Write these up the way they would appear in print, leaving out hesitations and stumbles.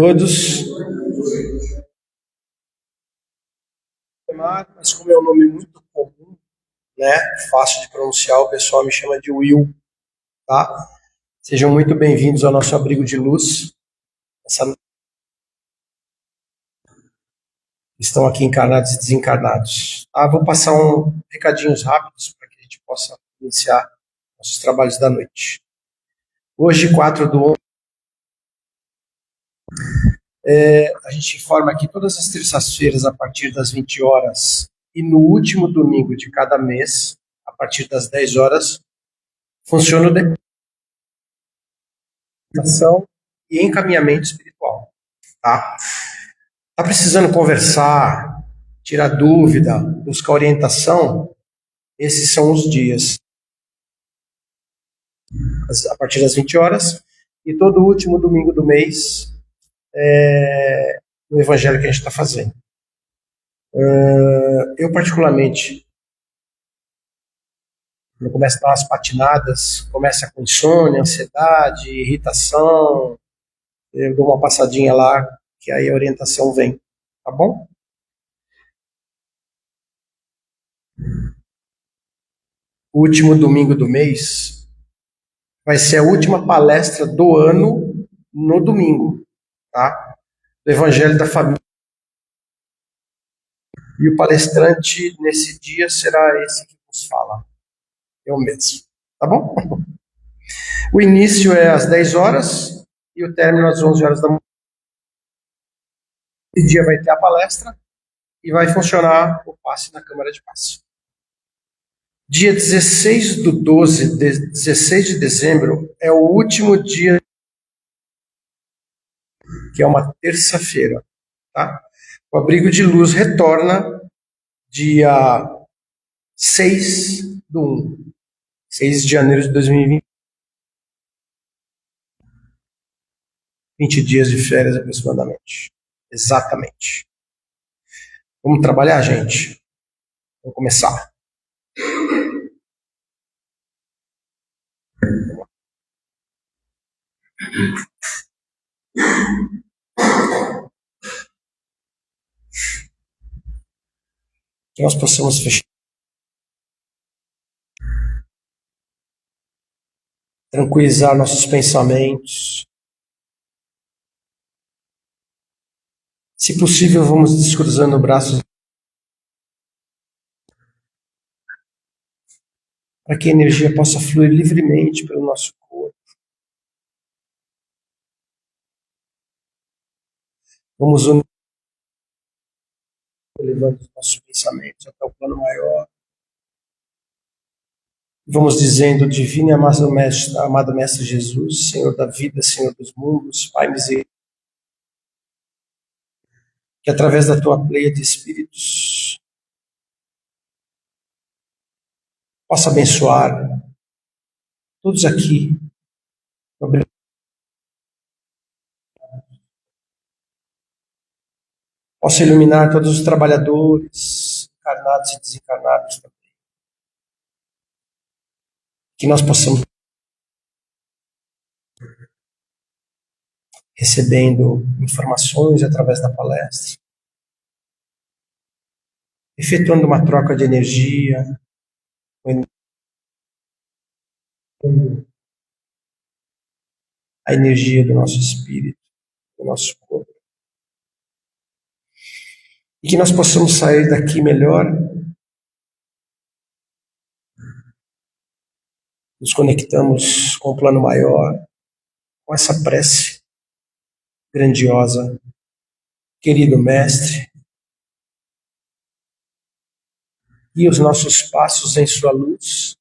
Todos, mas como é um nome muito comum, né, fácil de pronunciar, o pessoal me chama de Will, tá? Sejam muito bem-vindos ao nosso abrigo de luz. Estão aqui encarnados e desencarnados. Vou passar recadinhos rápidos para que a gente possa iniciar nossos trabalhos da noite. Hoje, 4/11, a gente informa que todas as terças-feiras, a partir das 20 horas, e no último domingo de cada mês, a partir das 10 horas, funciona o meditação e encaminhamento espiritual. Tá precisando conversar, tirar dúvida, buscar orientação? Esses são os dias. A partir das 20 horas, e todo último domingo do mês, no evangelho que a gente está fazendo. Eu, particularmente, quando começa a dar umas patinadas, começa com insônia, ansiedade, irritação, eu dou uma passadinha lá, que aí a orientação vem, tá bom? O último domingo do mês vai ser a última palestra do ano no domingo, tá? Do Evangelho da Família. E o palestrante nesse dia será esse que nos fala. Eu mesmo, tá bom? O início é às 10 horas e o término às 11 horas da manhã. Esse dia vai ter a palestra e vai funcionar o passe na Câmara de Passe. Dia 16 de dezembro, é o último dia, que é uma terça-feira. Tá? O abrigo de luz retorna dia 6/1, 6 de janeiro de 2020. 20 dias de férias aproximadamente. Exatamente. Vamos trabalhar, gente? Vamos começar. Que nós possamos fechar. Tranquilizar nossos pensamentos. Se possível, vamos descruzando braços para que a energia possa fluir livremente pelo nosso corpo. Vamos elevando os nossos pensamentos até o plano maior. Vamos dizendo: Divino e amado Mestre Jesus, Senhor da vida, Senhor dos mundos, Pai misericórdia, que através da tua pleia de espíritos possa abençoar todos aqui. Possa iluminar todos os trabalhadores, encarnados e desencarnados também. Que nós possamos, recebendo informações através da palestra, efetuando uma troca de energia, a energia do nosso espírito, do nosso corpo. E que nós possamos sair daqui melhor, nos conectamos com o plano maior, com essa prece grandiosa. Querido Mestre, guia os nossos passos em sua luz.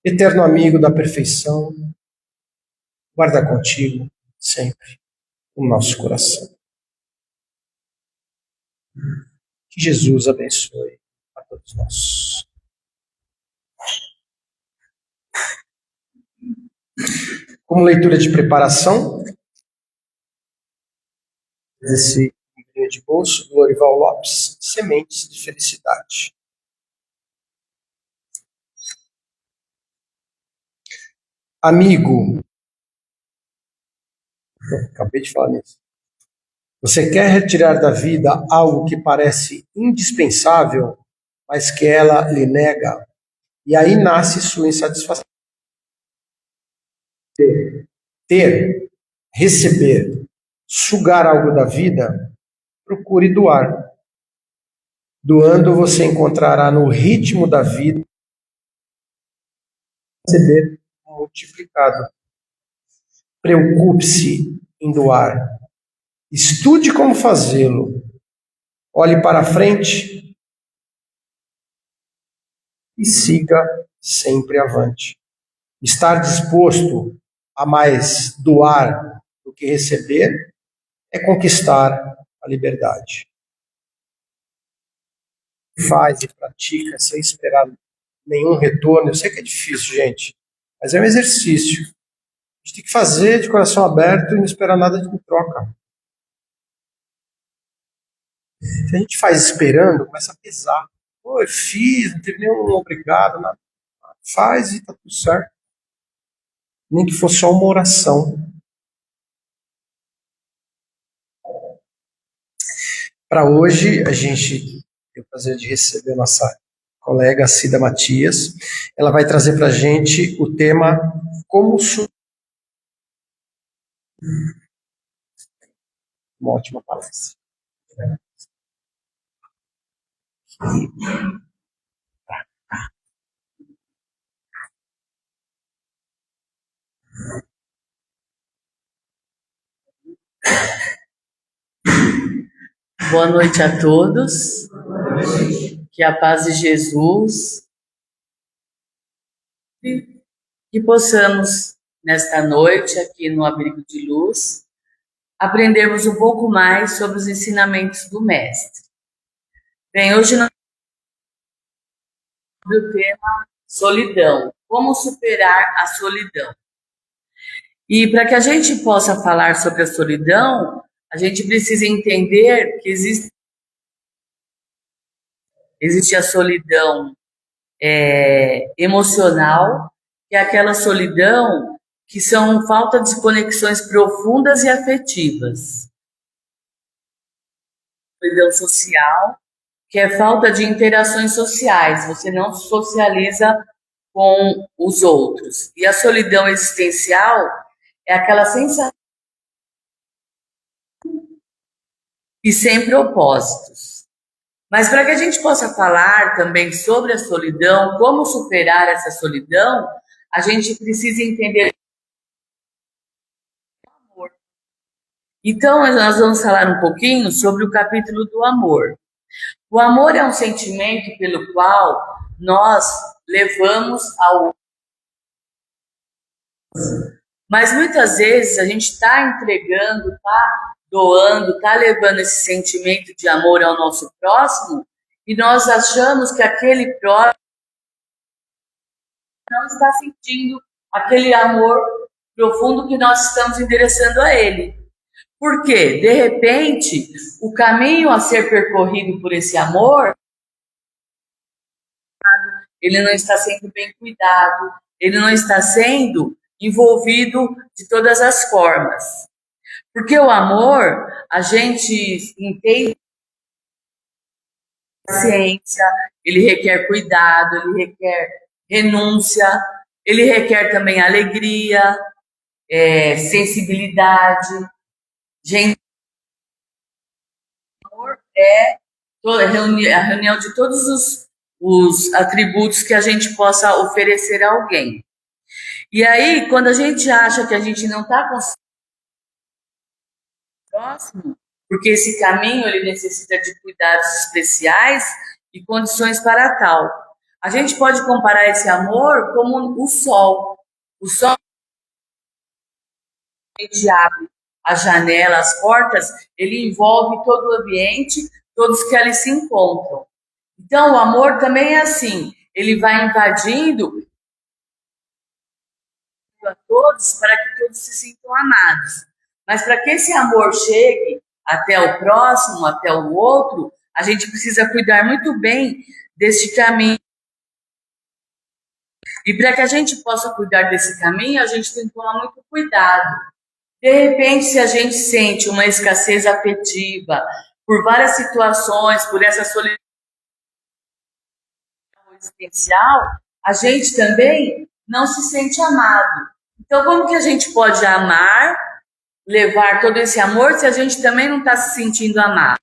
Eterno amigo da perfeição, guarda contigo sempre o nosso coração. Que Jesus abençoe a todos nós. Como leitura de preparação, esse livro de bolso, do Lorival Lopes, Sementes de Felicidade. Amigo, acabei de falar nisso. Você quer retirar da vida algo que parece indispensável, mas que ela lhe nega, e aí nasce sua insatisfação. Ter, receber, sugar algo da vida, procure doar. Doando, você encontrará no ritmo da vida receber multiplicado. Preocupe-se em doar. Estude como fazê-lo. Olhe para frente e siga sempre avante. Estar disposto a mais doar do que receber é conquistar a liberdade. Faz e pratica sem esperar nenhum retorno. Eu sei que é difícil, gente, mas é um exercício. A gente tem que fazer de coração aberto e não esperar nada de troca. Se a gente faz esperando, começa a pesar. Pô, eu fiz, não teve nenhum obrigado, nada. Faz e tá tudo certo. Nem que fosse só uma oração. Para hoje, a gente tem o prazer de receber a nossa colega Cida Matias. Ela vai trazer para a gente o tema como uma ótima palestra. Boa noite a todos. Que a paz de Jesus, que possamos, nesta noite, aqui no Abrigo de Luz, aprendermos um pouco mais sobre os ensinamentos do Mestre. Bem, hoje nós vamos sobre o tema solidão. Como superar a solidão? E para que a gente possa falar sobre a solidão, a gente precisa entender que existe a solidão emocional, que é aquela solidão que são falta de conexões profundas e afetivas. Solidão social, que é falta de interações sociais, você não se socializa com os outros. E a solidão existencial é aquela sensação e sem propósitos. Mas para que a gente possa falar também sobre a solidão, como superar essa solidão, a gente precisa entender o amor. Então, nós vamos falar um pouquinho sobre o capítulo do amor. O amor é um sentimento pelo qual nós levamos ao... Mas muitas vezes a gente está entregando, está doando, está levando esse sentimento de amor ao nosso próximo e nós achamos que aquele próximo não está sentindo aquele amor profundo que nós estamos endereçando a ele. Por quê? De repente, o caminho a ser percorrido por esse amor, ele não está sendo bem cuidado, ele não está sendo envolvido de todas as formas. Porque o amor, a gente entende paciência, ele requer cuidado, ele requer renúncia, ele requer também alegria, sensibilidade. Gente, o amor é a reunião de todos os atributos que a gente possa oferecer a alguém. E aí, quando a gente acha que a gente não está conseguindo próximo, porque esse caminho ele necessita de cuidados especiais e condições para tal. A gente pode comparar esse amor como o sol. O sol, a gente abre a janela, as portas, ele envolve todo o ambiente, todos que ali se encontram. Então, o amor também é assim, ele vai invadindo a todos para que todos se sintam amados. Mas para que esse amor chegue até o próximo, até o outro, a gente precisa cuidar muito bem deste caminho. E para que a gente possa cuidar desse caminho, a gente tem que tomar muito cuidado. De repente, se a gente sente uma escassez afetiva por várias situações, por essa solidão existencial, a gente também não se sente amado. Então, como que a gente pode amar, levar todo esse amor, se a gente também não está se sentindo amado?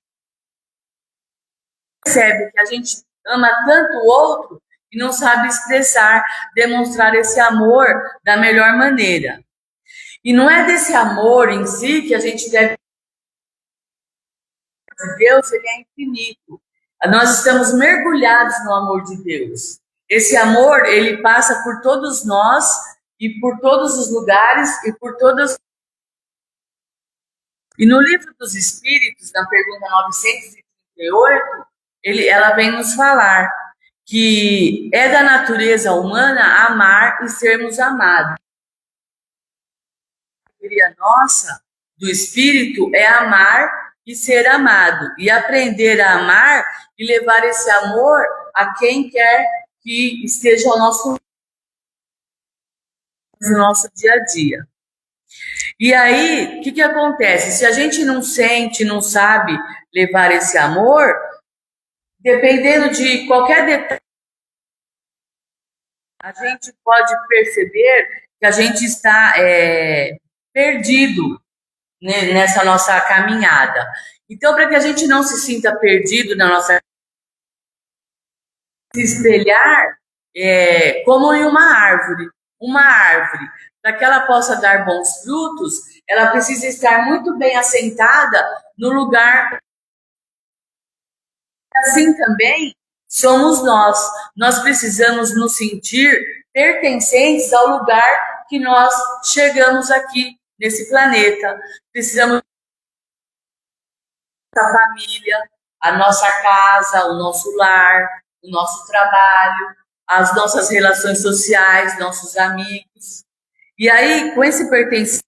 Percebe que a gente ama tanto o outro e não sabe expressar, demonstrar esse amor da melhor maneira. E não é desse amor em si que a gente deve... Deus, ele é infinito. Nós estamos mergulhados no amor de Deus. Esse amor, ele passa por todos nós e por todos os lugares e por todas... E no Livro dos Espíritos, na pergunta 938, ela vem nos falar que é da natureza humana amar e sermos amados. A nossa, do Espírito, é amar e ser amado, e aprender a amar e levar esse amor a quem quer que esteja no nosso dia a dia. E aí, o que acontece? Se a gente não sente, não sabe levar esse amor, dependendo de qualquer detalhe, a gente pode perceber que a gente está perdido, né, nessa nossa caminhada. Então, para que a gente não se sinta perdido na nossa... se espelhar como em uma árvore. Uma árvore, para que ela possa dar bons frutos, ela precisa estar muito bem assentada no lugar. Assim também somos nós. Nós precisamos nos sentir pertencentes ao lugar que nós chegamos aqui nesse planeta. Precisamos da família, a nossa casa, o nosso lar, o nosso trabalho, as nossas relações sociais, nossos amigos. E aí, com esse pertencimento,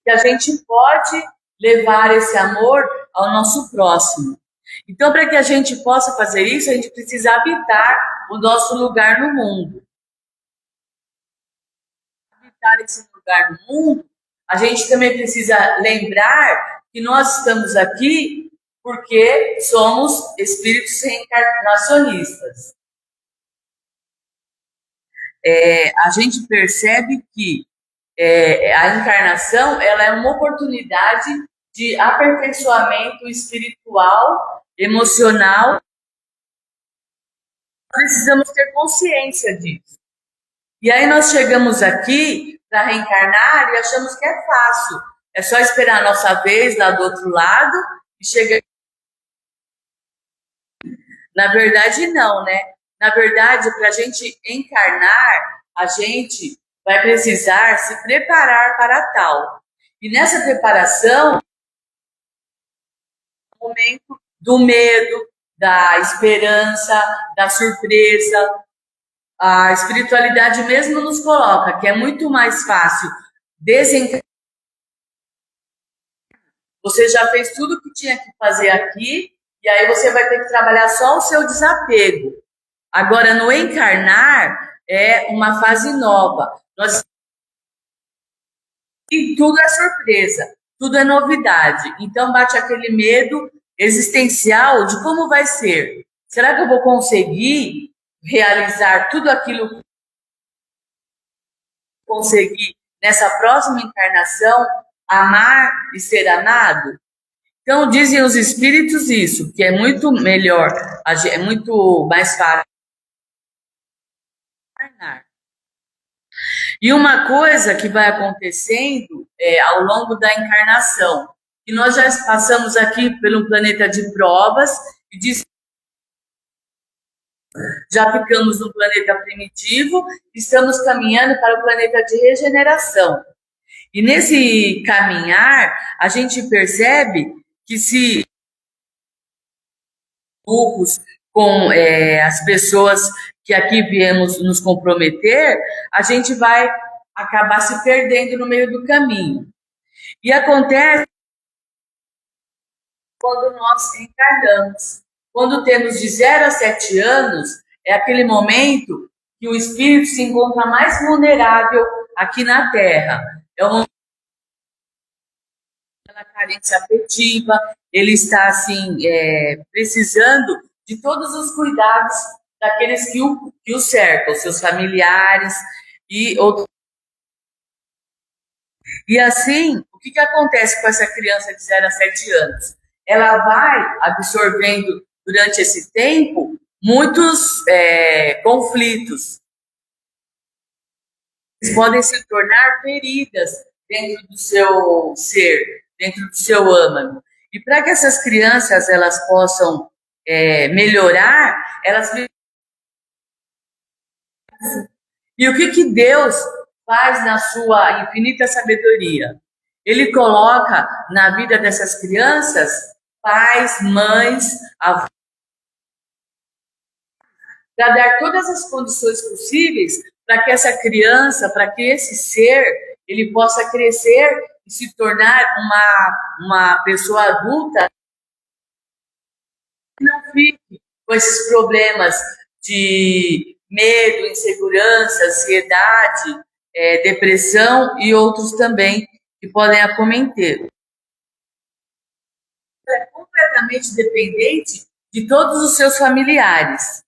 que a gente pode levar esse amor ao nosso próximo. Então, para que a gente possa fazer isso, a gente precisa habitar o nosso lugar no mundo. Habitar esse lugar no mundo, a gente também precisa lembrar que nós estamos aqui porque somos espíritos reencarnacionistas. A gente percebe que a encarnação ela é uma oportunidade de aperfeiçoamento espiritual, emocional. Precisamos ter consciência disso. E aí nós chegamos aqui para reencarnar e achamos que é fácil. É só esperar a nossa vez lá do outro lado e chegar. Na verdade, não, né? Na verdade, para a gente encarnar, a gente vai precisar se preparar para tal. E nessa preparação, o momento do medo, da esperança, da surpresa, a espiritualidade mesmo nos coloca que é muito mais fácil desencarnar. Você já fez tudo o que tinha que fazer aqui, e aí você vai ter que trabalhar só o seu desapego. Agora, no encarnar, é uma fase nova. E tudo é surpresa, tudo é novidade. Então, bate aquele medo existencial de como vai ser. Será que eu vou conseguir realizar tudo aquilo que eu consegui nessa próxima encarnação, amar e ser amado? Então, dizem os espíritos isso, que é muito melhor, é muito mais fácil encarnar. E uma coisa que vai acontecendo ao longo da encarnação, que nós já passamos aqui pelo planeta de provas, e já ficamos no planeta primitivo, estamos caminhando para o planeta de regeneração. E nesse caminhar, a gente percebe que se grupos com as pessoas que aqui viemos nos comprometer, a gente vai acabar se perdendo no meio do caminho. E acontece quando nós encarnamos. Quando temos de 0 a 7 anos, é aquele momento que o espírito se encontra mais vulnerável aqui na Terra. É uma carência afetiva, ele está assim precisando de todos os cuidados daqueles que o cercam, seus familiares e outros. E assim, o que acontece com essa criança de 0 a 7 anos? Ela vai absorvendo durante esse tempo muitos conflitos. Eles podem se tornar feridas dentro do seu ser, dentro do seu âmago. E para que essas crianças elas possam melhorar, elas. E o que Deus faz na sua infinita sabedoria? Ele coloca na vida dessas crianças pais, mães, avós, para dar todas as condições possíveis para que essa criança, para que esse ser, ele possa crescer e se tornar uma pessoa adulta que não fique com esses problemas de medo, insegurança, ansiedade, depressão e outros também que podem acometer. É completamente dependente de todos os seus familiares.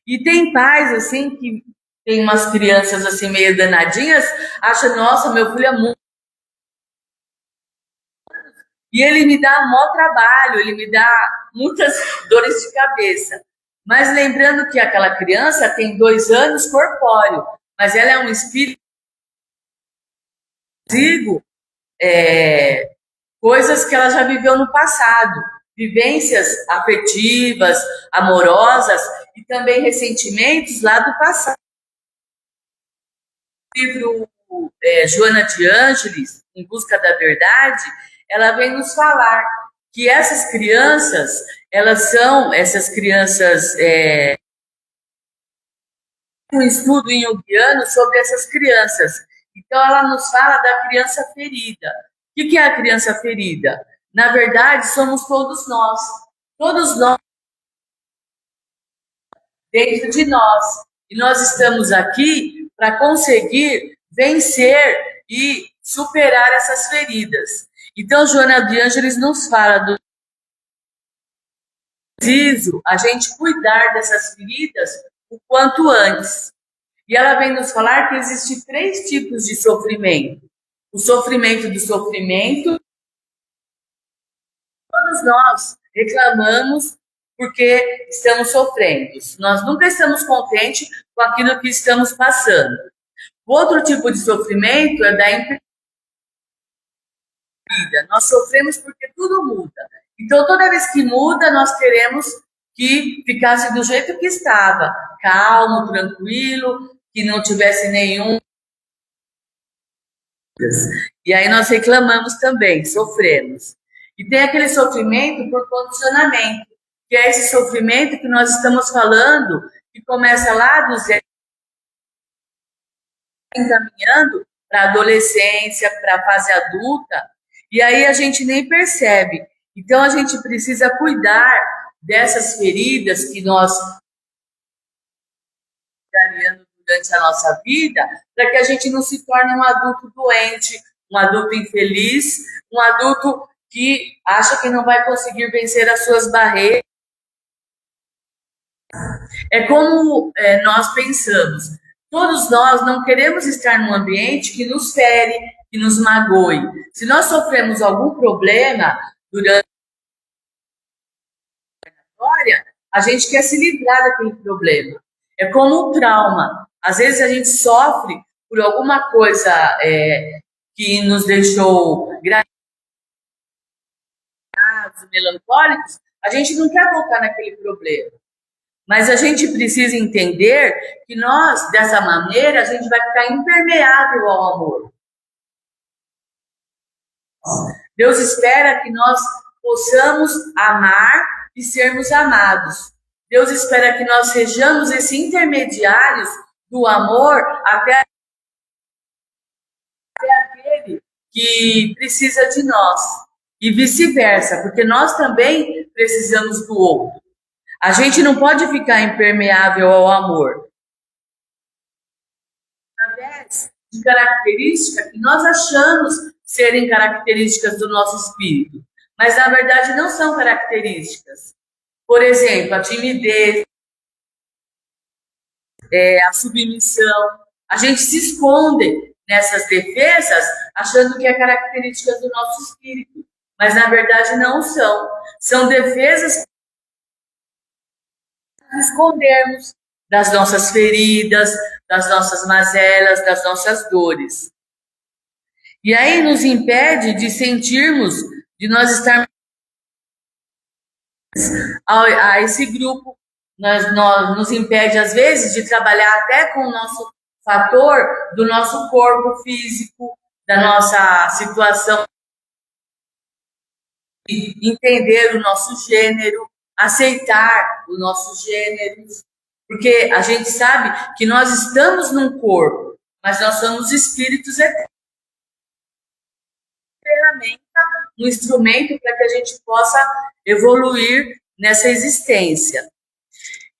E tem pais, assim, que tem umas crianças, assim, meio danadinhas, acha, nossa, meu filho é muito... E ele me dá maior trabalho, ele me dá muitas dores de cabeça. Mas lembrando que aquela criança tem 2 anos corpóreo, mas ela é um espírito, digo, coisas que ela já viveu no passado, vivências afetivas, amorosas e também ressentimentos lá do passado. O livro Joana de Ângeles, Em Busca da Verdade, ela vem nos falar que essas crianças, elas são essas crianças, um estudo em junguiano sobre essas crianças. Então ela nos fala da criança ferida. O que é a criança ferida? Na verdade, somos todos nós dentro de nós. E nós estamos aqui para conseguir vencer e superar essas feridas. Então, Joana de Ângeles nos fala do preciso a gente cuidar dessas feridas o quanto antes. E ela vem nos falar que existem 3 tipos de sofrimento. O sofrimento do sofrimento, todos nós reclamamos porque estamos sofrendo. Nós nunca estamos contentes com aquilo que estamos passando. O outro tipo de sofrimento é da imperfeição. Nós sofremos porque tudo muda. Então, toda vez que muda, nós queremos que ficasse do jeito que estava, calmo, tranquilo, que não tivesse nenhum. E aí nós reclamamos também, sofremos. E tem aquele sofrimento por condicionamento, que é esse sofrimento que nós estamos falando, que começa lá do zero, encaminhando para a adolescência, para a fase adulta, e aí a gente nem percebe. Então a gente precisa cuidar dessas feridas que nós carregamos durante a nossa vida, para que a gente não se torne um adulto doente, um adulto infeliz, um adulto que acha que não vai conseguir vencer as suas barreiras. É como nós pensamos. Todos nós não queremos estar num ambiente que nos fere, que nos magoe. Se nós sofremos algum problema durante a história, a gente quer se livrar daquele problema. É como um trauma. Às vezes a gente sofre por alguma coisa que nos deixou graves, melancólicos, a gente não quer voltar naquele problema. Mas a gente precisa entender que nós, dessa maneira, a gente vai ficar impermeável ao amor. Deus espera que nós possamos amar e sermos amados. Deus espera que nós sejamos esses intermediários do amor até aquele que precisa de nós. E vice-versa, porque nós também precisamos do outro. A gente não pode ficar impermeável ao amor. Através de características que nós achamos serem características do nosso espírito, mas na verdade não são características. Por exemplo, a timidez, a submissão. A gente se esconde nessas defesas achando que é características do nosso espírito, mas na verdade não são. São defesas para escondermos das nossas feridas, das nossas mazelas, das nossas dores. E aí nos impede de sentirmos, de nós estarmos a esse grupo, nos impede às vezes de trabalhar até com o nosso fator do nosso corpo físico, da nossa situação, entender o nosso gênero, aceitar o nosso gênero, porque a gente sabe que nós estamos num corpo, mas nós somos espíritos eternos. Ferramenta, um instrumento para que a gente possa evoluir nessa existência.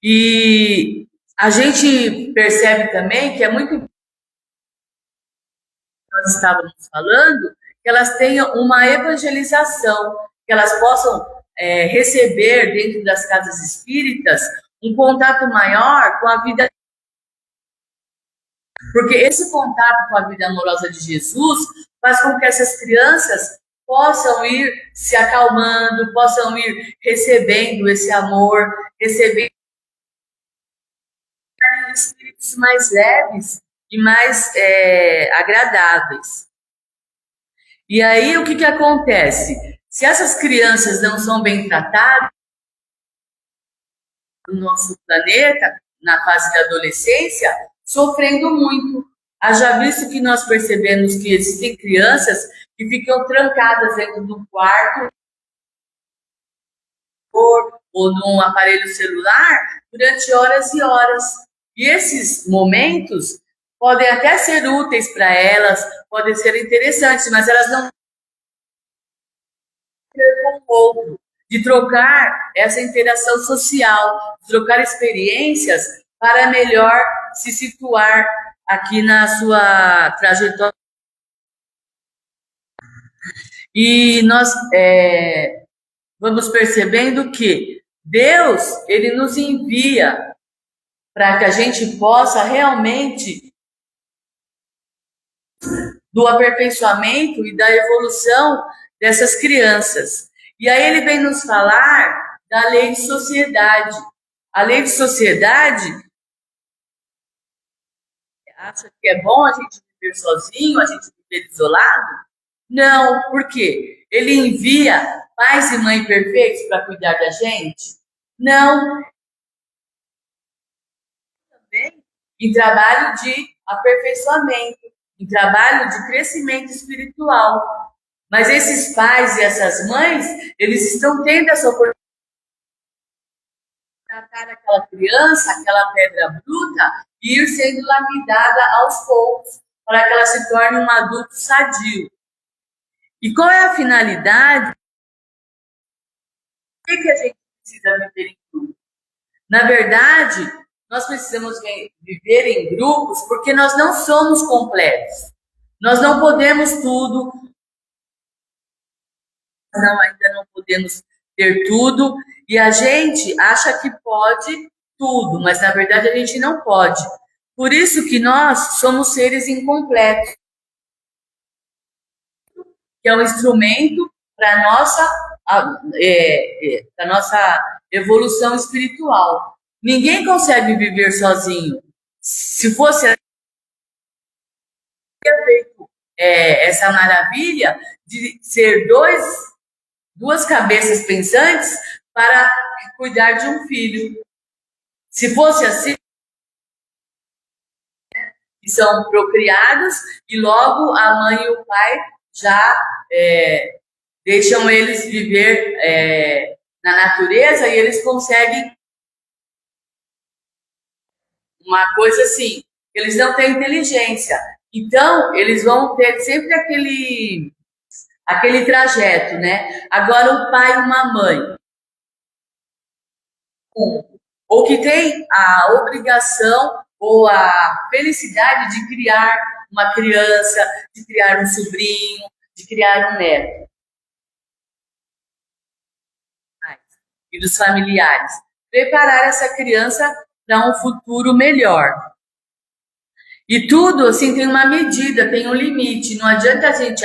E a gente percebe também que é muito importante, nós estávamos falando, que elas tenham uma evangelização, que elas possam receber dentro das casas espíritas um contato maior com a vida. Porque esse contato com a vida amorosa de Jesus faz com que essas crianças possam ir se acalmando, possam ir recebendo esse amor, recebendo espíritos mais leves e mais agradáveis. E aí o que acontece? Se essas crianças não são bem tratadas no nosso planeta, na fase da adolescência, sofrendo muito. Haja visto que nós percebemos que existem crianças que ficam trancadas dentro do quarto ou num aparelho celular durante horas e horas. E esses momentos podem até ser úteis para elas, podem ser interessantes, mas elas não com o outro, de trocar essa interação social, de trocar experiências para melhor se situar aqui na sua trajetória. E nós vamos percebendo que Deus, ele nos envia para que a gente possa realmente do aperfeiçoamento e da evolução dessas crianças. E aí ele vem nos falar da lei de sociedade. A lei de sociedade acha que é bom a gente viver sozinho, a gente viver isolado? Não, por quê? Ele envia pais e mães perfeitos para cuidar da gente? Não. Também em trabalho de aperfeiçoamento, em trabalho de crescimento espiritual. Mas esses pais e essas mães, eles estão tendo essa oportunidade de tratar aquela criança, aquela pedra bruta, e ir sendo lapidada aos poucos, para que ela se torne um adulto sadio. E qual é a finalidade? Por que a gente precisa viver em grupo? Na verdade, nós precisamos viver em grupos porque nós não somos completos. Nós não podemos tudo, ainda não podemos ter tudo, e a gente acha que pode tudo, mas na verdade a gente não pode. Por isso que nós somos seres incompletos, que é um instrumento para nossa evolução espiritual. Ninguém consegue viver sozinho. Se fosse feito essa maravilha de ser duas cabeças pensantes para cuidar de um filho. Se fosse assim, que são procriados e logo a mãe e o pai já deixam eles viver na natureza e eles conseguem uma coisa assim, eles não têm inteligência. Então, eles vão ter sempre aquele trajeto, né? Agora, um pai e uma mãe, ou que tem a obrigação ou a felicidade de criar uma criança, de criar um sobrinho, de criar um neto. E dos familiares. Preparar essa criança para um futuro melhor. E tudo, assim, tem uma medida, tem um limite. Não adianta a gente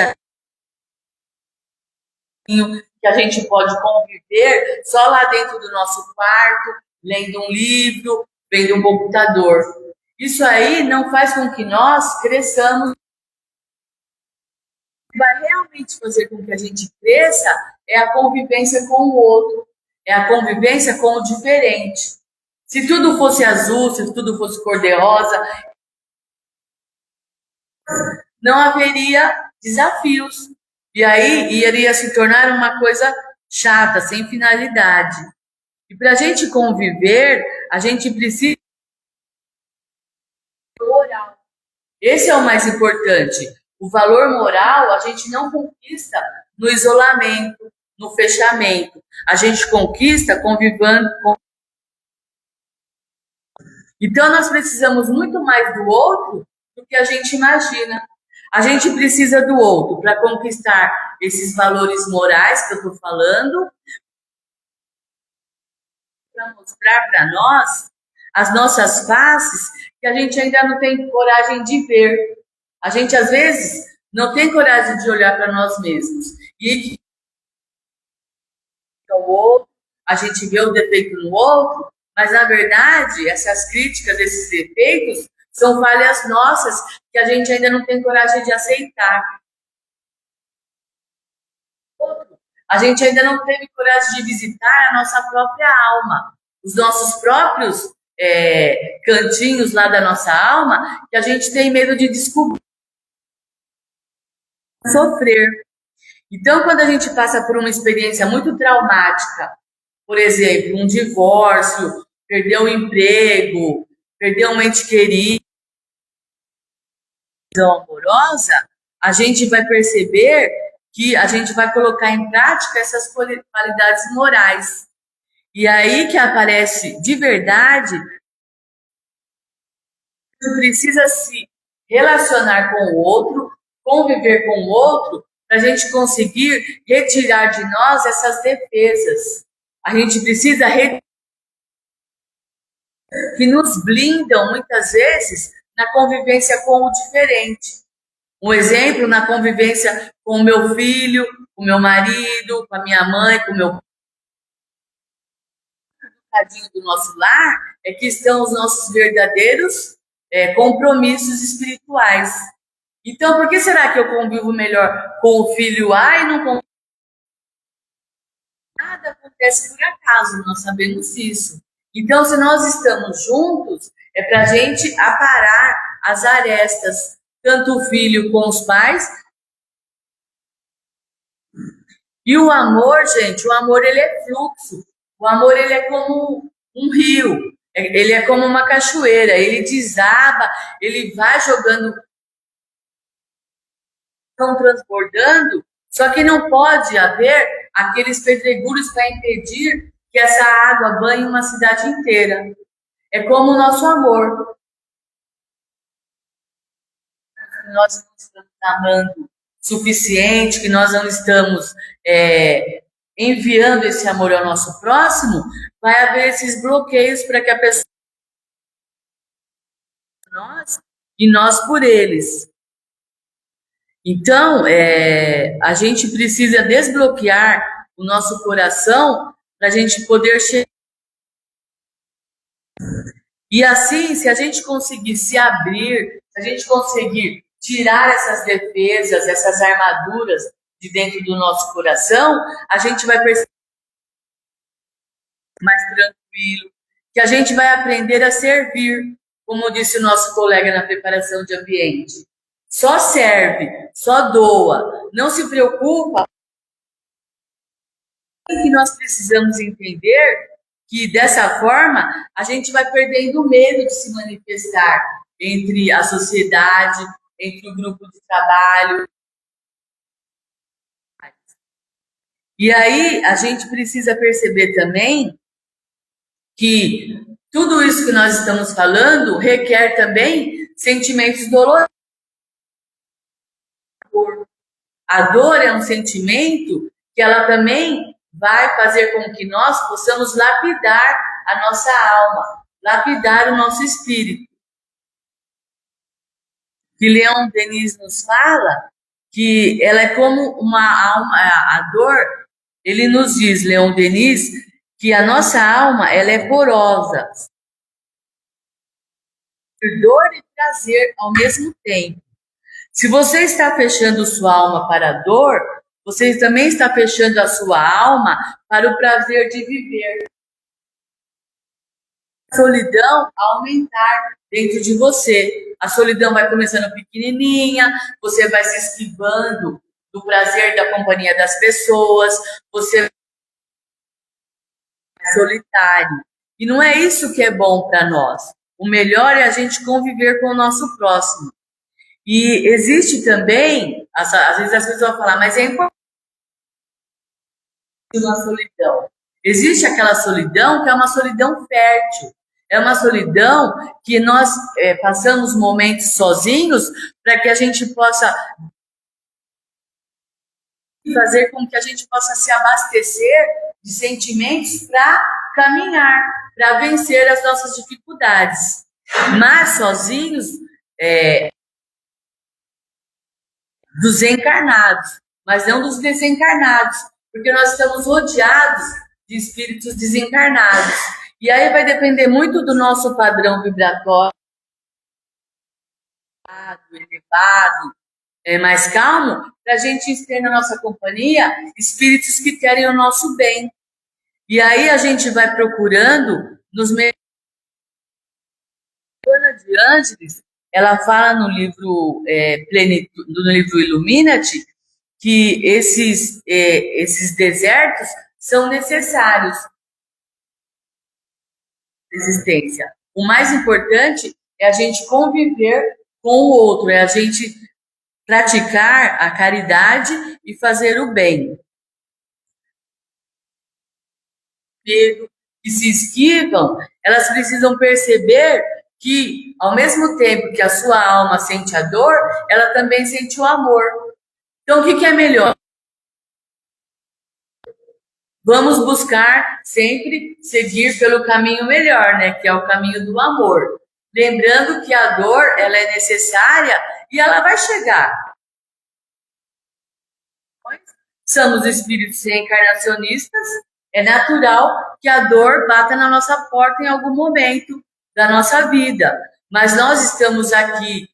que a gente pode conviver só lá dentro do nosso quarto, lendo um livro, vendo um computador. Isso aí não faz com que nós cresçamos. O que vai realmente fazer com que a gente cresça é a convivência com o outro, é a convivência com o diferente. Se tudo fosse azul, se tudo fosse cor-de-rosa, não haveria desafios. E aí iria se tornar uma coisa chata, sem finalidade. E para a gente conviver, a gente precisa de moral. Esse é o mais importante. O valor moral a gente não conquista no isolamento, no fechamento. A gente conquista convivendo com. Então nós precisamos muito mais do outro do que a gente imagina. A gente precisa do outro para conquistar esses valores morais que eu estou falando, para mostrar para nós as nossas faces que a gente ainda não tem coragem de ver. A gente, às vezes, não tem coragem de olhar para nós mesmos. E o outro, a gente vê o defeito no outro, mas, na verdade, essas críticas, esses defeitos, são falhas nossas que a gente ainda não tem coragem de aceitar. A gente ainda não teve coragem de visitar a nossa própria alma, os nossos próprios cantinhos lá da nossa alma, que a gente tem medo de descobrir, sofrer. Então, quando a gente passa por uma experiência muito traumática, por exemplo, um divórcio, perder um emprego, perder um ente querido, amorosa, a gente vai perceber que a gente vai colocar em prática essas qualidades morais. E aí que aparece de verdade, precisa se relacionar com o outro, conviver com o outro, para a gente conseguir retirar de nós essas defesas. A gente precisa que nos blindam muitas vezes na convivência com o diferente. Um exemplo na convivência com o meu filho, com o meu marido, com a minha mãe, com o meu tadinho do nosso lar, é que estão os nossos verdadeiros compromissos espirituais. Então, por que será que eu convivo melhor com o filho A e não com nada acontece por acaso, nós sabemos isso. Então, se nós estamos juntos, é para a gente aparar as arestas, tanto o filho com os pais. E o amor, gente, o amor ele é fluxo. O amor ele é como um rio, ele é como uma cachoeira, ele desaba, ele vai jogando, estão transbordando, só que não pode haver aqueles pedregulhos para impedir que essa água banhe uma cidade inteira. É como o nosso amor. Nós não estamos amando suficiente, que nós não estamos enviando esse amor ao nosso próximo, vai haver esses bloqueios para que a pessoa nós e nós por eles. Então, a gente precisa desbloquear o nosso coração para a gente poder chegar. E assim, se a gente conseguir se abrir, se a gente conseguir tirar essas defesas, essas armaduras de dentro do nosso coração, a gente vai perceber mais tranquilo, que a gente vai aprender a servir, como disse o nosso colega na preparação de ambiente. Só serve, só doa, não se preocupa. Que nós precisamos entender que dessa forma a gente vai perdendo o medo de se manifestar entre a sociedade, entre o grupo de trabalho. E aí a gente precisa perceber também que tudo isso que nós estamos falando requer também sentimentos dolorosos. A dor é um sentimento que ela também vai fazer com que nós possamos lapidar a nossa alma, lapidar o nosso espírito. Que Leon Denis nos fala que ela é como uma alma, a dor, ele nos diz, Leon Denis, que a nossa alma ela é porosa, dor e prazer ao mesmo tempo. Se você está fechando sua alma para a dor, você também está fechando a sua alma para o prazer de viver. A solidão aumentar dentro de você. A solidão vai começando pequenininha, você vai se esquivando do prazer da companhia das pessoas, você vai solitário. E não é isso que é bom para nós. O melhor é a gente conviver com o nosso próximo. E existe também, às vezes as pessoas vão falar, mas é importante uma solidão. Existe aquela solidão que é uma solidão fértil. É uma solidão que nós passamos momentos sozinhos para que a gente possa fazer com que a gente possa se abastecer de sentimentos para caminhar, para vencer as nossas dificuldades. Mas sozinhos, dos encarnados, mas não dos desencarnados, porque nós estamos rodeados de espíritos desencarnados. E aí vai depender muito do nosso padrão vibratório, elevado, mais calmo, para a gente ter na nossa companhia espíritos que querem o nosso bem. E aí a gente vai procurando nos meios. Joana de Ângeles, ela fala no livro no livro Illuminati que esses desertos são necessários para a existência. O mais importante é a gente conviver com o outro, é a gente praticar a caridade e fazer o bem. Que se esquivam, elas precisam perceber que, ao mesmo tempo que a sua alma sente a dor, ela também sente o amor. Então, o que é melhor? Vamos buscar sempre seguir pelo caminho melhor, né? Que é o caminho do amor. Lembrando que a dor, ela é necessária e ela vai chegar. Somos espíritos reencarnacionistas, é natural que a dor bata na nossa porta em algum momento da nossa vida. Mas nós estamos aqui,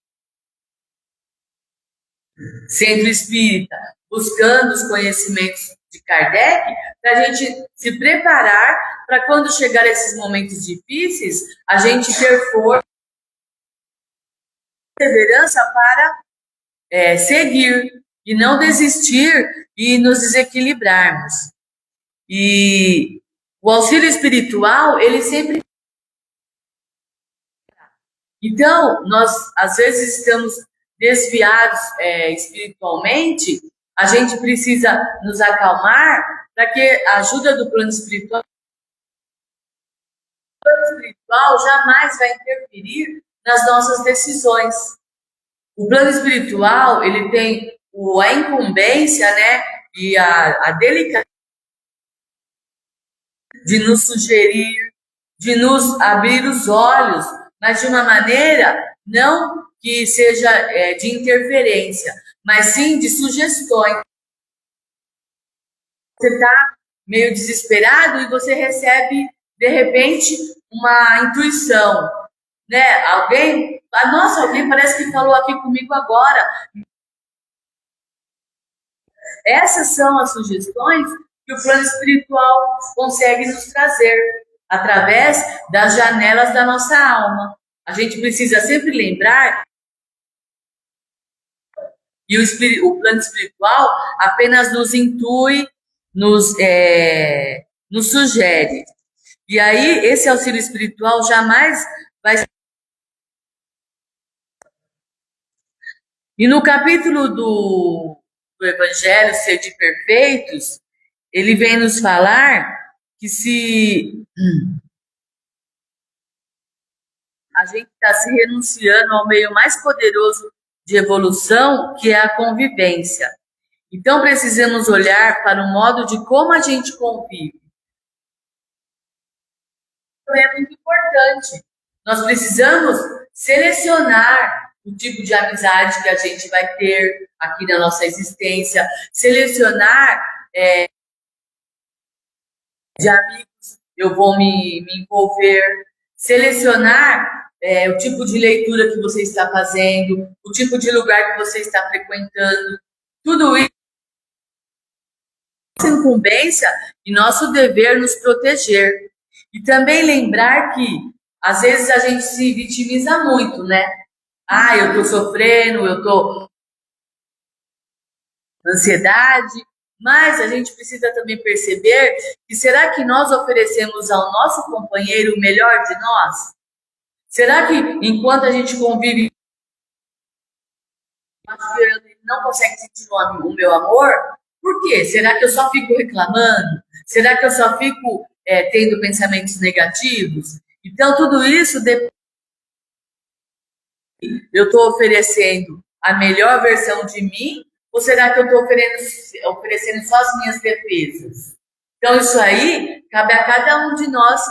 Centro Espírita, buscando os conhecimentos de Kardec, para a gente se preparar para quando chegar esses momentos difíceis, a gente ter força e perseverança para seguir e não desistir e nos desequilibrarmos. E o auxílio espiritual, ele sempre... Então, nós às vezes estamos desviados espiritualmente, a gente precisa nos acalmar para que a ajuda do plano espiritual jamais vai interferir nas nossas decisões. O plano espiritual, ele tem a incumbência, né, e a delicadeza de nos sugerir, de nos abrir os olhos, mas de uma maneira não que seja de interferência, mas sim de sugestões. Você está meio desesperado e você recebe, de repente, uma intuição, né? Alguém parece que falou aqui comigo agora. Essas são as sugestões que o plano espiritual consegue nos trazer através das janelas da nossa alma. A gente precisa sempre lembrar que o plano espiritual apenas nos intui, nos sugere. E aí, esse auxílio espiritual jamais vai... E no capítulo do Evangelho, Ser de Perfeitos, ele vem nos falar que se a gente está se renunciando ao meio mais poderoso de evolução, que é a convivência. Então precisamos olhar para o modo de como a gente convive. É muito importante. Nós precisamos selecionar o tipo de amizade que a gente vai ter aqui na nossa existência, selecionar de amigos eu vou me envolver, selecionar o tipo de leitura que você está fazendo, o tipo de lugar que você está frequentando, tudo isso é incumbência e nosso dever nos proteger. E também lembrar que, às vezes, a gente se vitimiza muito, né? Ah, eu tô sofrendo, eu tô com ansiedade, mas a gente precisa também perceber que será que nós oferecemos ao nosso companheiro o melhor de nós? Será que enquanto a gente convive, ele não consegue sentir o meu amor? Por quê? Será que eu só fico reclamando? Será que eu só fico tendo pensamentos negativos? Então, tudo isso depende. Eu estou oferecendo a melhor versão de mim ou será que eu estou oferecendo só as minhas defesas? Então, isso aí cabe a cada um de nós.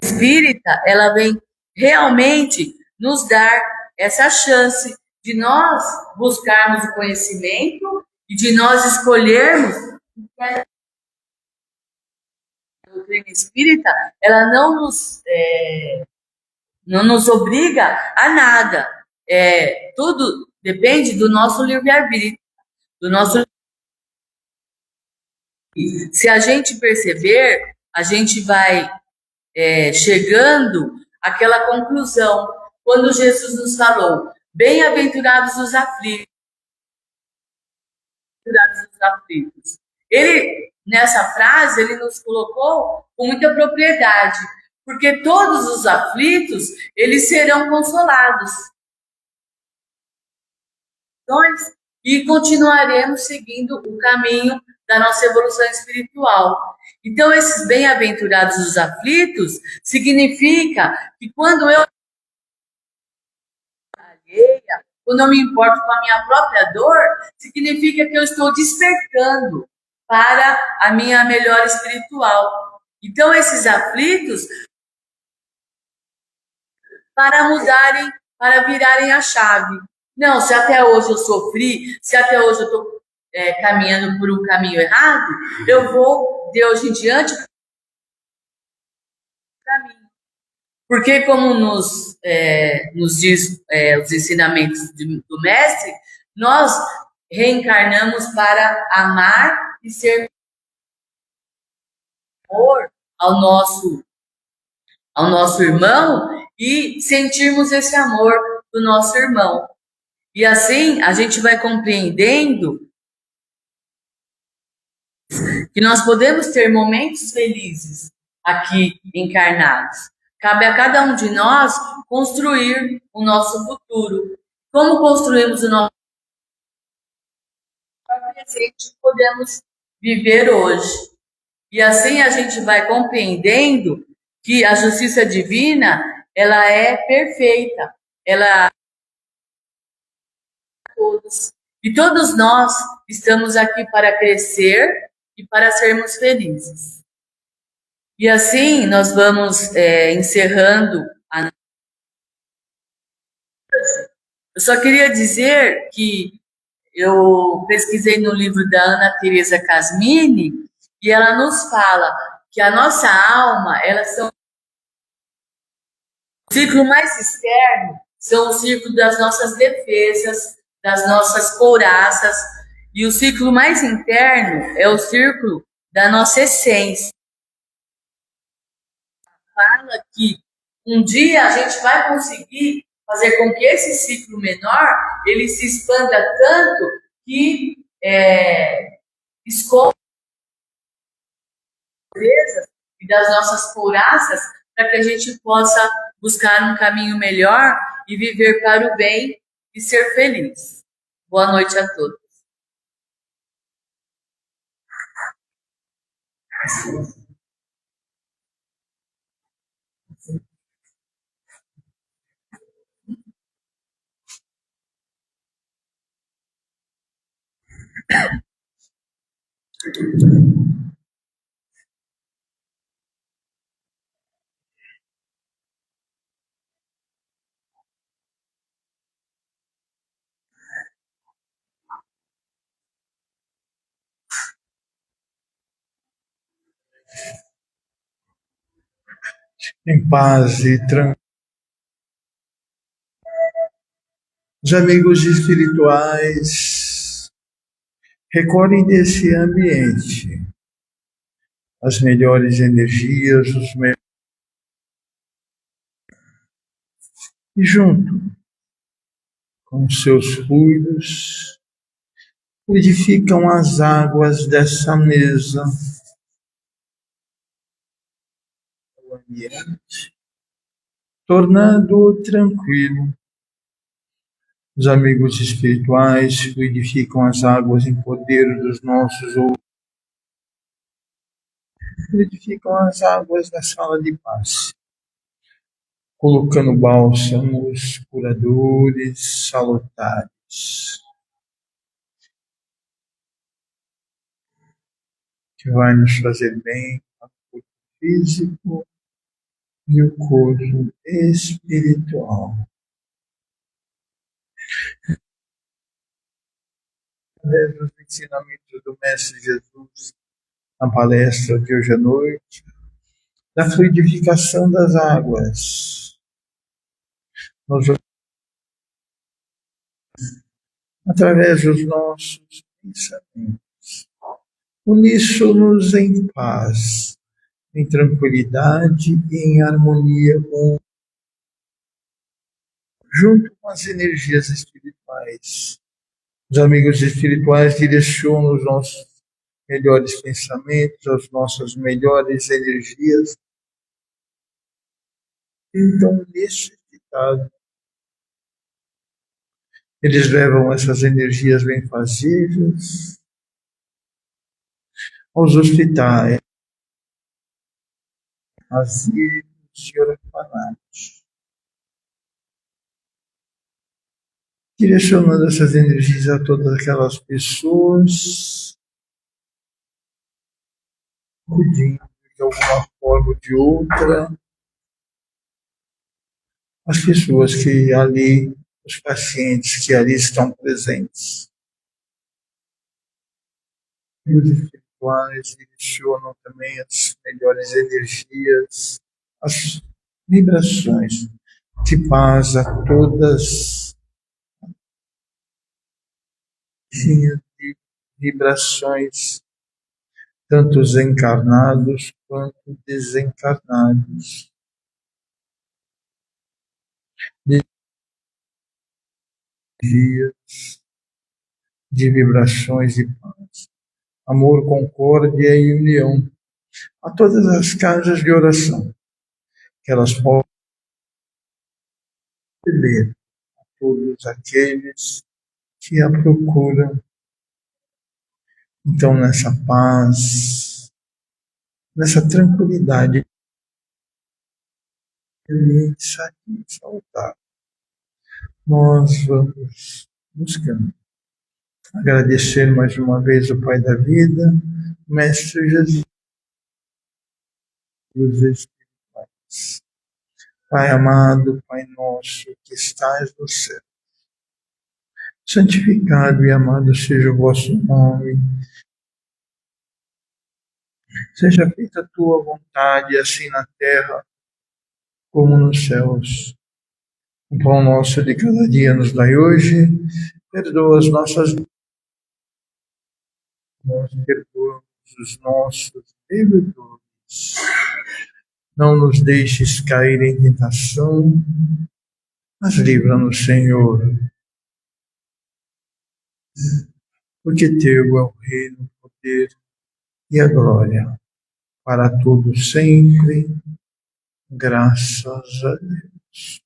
A espírita, ela vem realmente nos dar essa chance de nós buscarmos o conhecimento e de nós escolhermos. A doutrina espírita, ela não nos obriga a nada. Tudo depende do nosso livre-arbítrio, do nosso. Se a gente perceber, a gente vai chegando àquela conclusão. Quando Jesus nos falou, bem-aventurados os aflitos, os aflitos. Ele, nessa frase, ele nos colocou com muita propriedade, porque todos os aflitos, eles serão consolados. E continuaremos seguindo o caminho da nossa evolução espiritual. Então, esses bem-aventurados os aflitos significa que quando eu me importo com a minha própria dor, significa que eu estou despertando para a minha melhora espiritual. Então, esses aflitos, para mudarem, para virarem a chave. Não, se até hoje eu sofri, se até hoje eu estou caminhando por um caminho errado, eu vou, de hoje em diante, caminho. Porque, como nos diz os ensinamentos do Mestre, nós reencarnamos para amar e ser amor ao nosso irmão e sentirmos esse amor do nosso irmão. E assim a gente vai compreendendo que nós podemos ter momentos felizes aqui encarnados. Cabe a cada um de nós construir o nosso futuro. Como construímos o nosso presente, podemos viver hoje. E assim a gente vai compreendendo que a justiça divina, ela é perfeita. Ela todos. E todos nós estamos aqui para crescer e para sermos felizes. E assim nós vamos encerrando. Eu só queria dizer que eu pesquisei no livro da Ana Teresa Casmini e ela nos fala que a nossa alma, elas são o ciclo mais externo, são o ciclo das nossas defesas, das nossas couraças, e o ciclo mais interno é o círculo da nossa essência. Fala que um dia a gente vai conseguir fazer com que esse ciclo menor ele se expanda tanto que escolha e das nossas couraças para que a gente possa buscar um caminho melhor e viver para o bem e ser feliz. Boa noite a todos. em paz e tranquilo. Os amigos espirituais recolhem desse ambiente as melhores energias, e junto com seus fluidos purificam as águas dessa mesa, o ambiente, tornando-o tranquilo. Os amigos espirituais fluidificam as águas em poder dos nossos ouvidos, fluidificam as águas da sala de paz, colocando bálsamos curadores salutares, que vai nos fazer bem ao corpo físico e o corpo espiritual. Através dos ensinamentos do Mestre Jesus na palestra de hoje à noite, da fluidificação das águas, através dos nossos pensamentos, uníssonos em paz, em tranquilidade e em harmonia junto com as energias espirituais. Os amigos espirituais direcionam os nossos melhores pensamentos, as nossas melhores energias. Então, nesse estado, eles levam essas energias benfazejas aos hospitais, asilos e orfanatos, direcionando essas energias a todas aquelas pessoas, cuidando de alguma forma ou de outra, as pessoas que ali, os pacientes que ali estão presentes. E os espirituais direcionam também as melhores energias, as vibrações de paz a todas, de vibrações, tanto os encarnados quanto desencarnados, de energias, de vibrações de paz, amor, concórdia e união a todas as casas de oração, que elas possam receber a todos aqueles que a procuram. Então, nessa paz, nessa tranquilidade, saudável, nós vamos buscando agradecer mais uma vez o Pai da Vida, Mestre Jesus, os espirituais. Pai amado, Pai nosso, que estais no céu, santificado e amado seja o vosso nome. Seja feita a tua vontade, assim na terra como nos céus. O pão nosso de cada dia nos dai hoje. Perdoa as nossas dívidas. Nós perdoamos os nossos devedores. Não nos deixes cair em tentação, mas livra-nos, Senhor. Porque teu é o reino, o poder e a glória, para todos sempre. Graças a Deus.